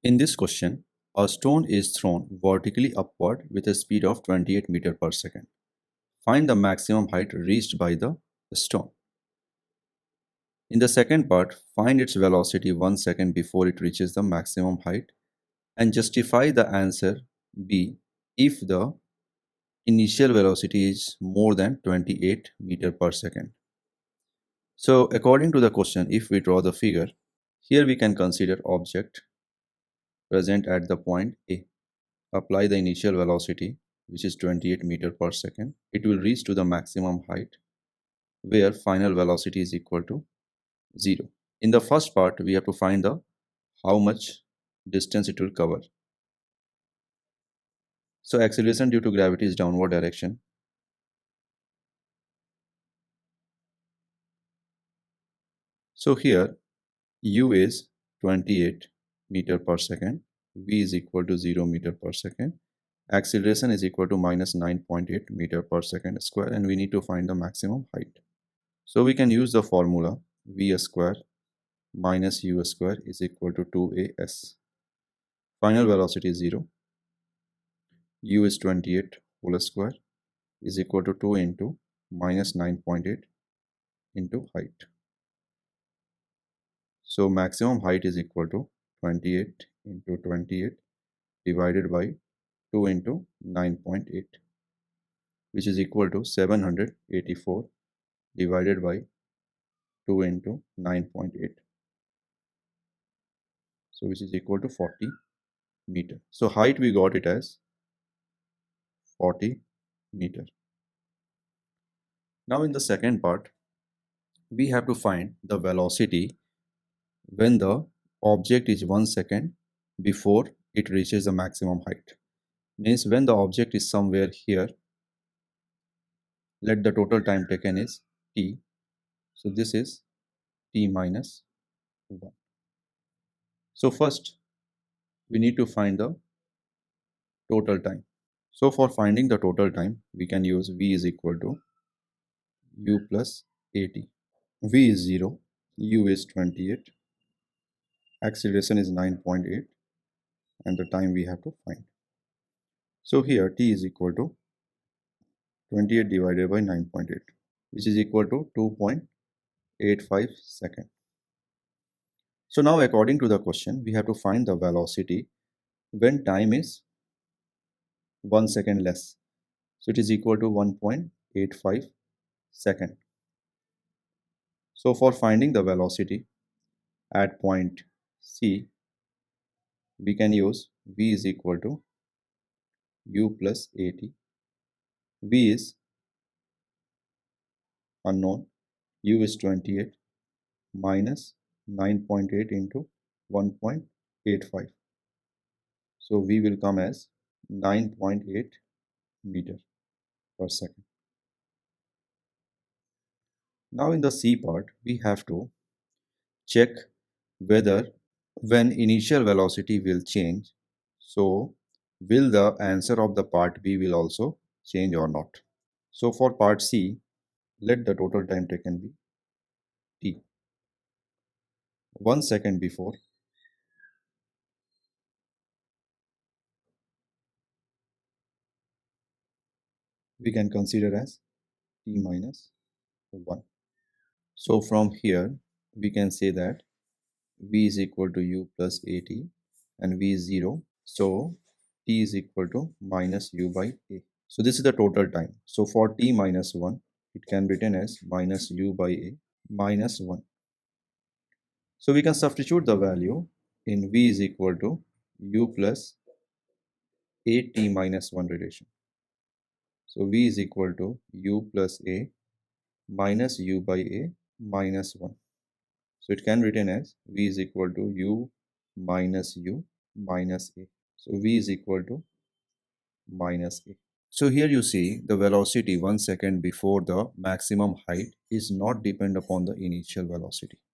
In this question, a stone is thrown vertically upward with a speed of 28 meter per second. Find the maximum height reached by the stone. In the second part, find its velocity 1 second before it reaches the maximum height and justify the answer B if the initial velocity is more than 28 meter per second. So according to the question, if we draw the figure, here we can consider object present at the point A. Apply the initial velocity, which is 28 meter per second. It will reach to the maximum height where final velocity is equal to 0. In the first part, we have to find the how much distance it will cover. So acceleration due to gravity is downward direction. So here u is 28 meter per second, v is equal to 0 meter per second, acceleration is equal to minus 9.8 meter per second square, and we need to find the maximum height. So we can use the formula v square minus u square is equal to 2as. Final velocity is 0. U is 28 whole square is equal to 2 into minus 9.8 into height. So maximum height is equal to 28 into 28 divided by 2 into 9.8, which is equal to 784 divided by 2 into 9.8. So which is equal to 40 meter. So height we got it as 40 meter. Now in the second part, we have to find the velocity when the object is 1 second before it reaches the maximum height. Means when the object is somewhere here, let the total time taken is t. So this is t minus 1. So first we need to find the total time. So for finding the total time, we can use v is equal to u plus at. V is 0, u is 28, acceleration is 9.8, and the time we have to find. So here t is equal to 28 divided by 9.8, which is equal to 2.85 seconds. So now according to the question, we have to find the velocity when time is 1 second less. So it is equal to 1.85 second. So for finding the velocity at point C, we can use v is equal to u plus at. V is unknown, u is 28 minus 9.8 into 1.85. So v will come as 9.8 meter per second. Now in the C part, we have to check whether when initial velocity will change, so will the answer of the part B will also change or not. So for part C, let the total time taken be t. 1 second before we can consider as t minus 1. So from here we can say that v is equal to u plus at and v is 0. So t is equal to minus u by a. So this is the total time. So for t minus 1, it can be written as minus u by a minus 1. So we can substitute the value in v is equal to u plus a t minus 1 relation. So v is equal to u plus a minus u by a minus 1. So it can be written as v is equal to u minus u minus a. So v is equal to minus a. So here you see the velocity 1 second before the maximum height is not depend upon the initial velocity.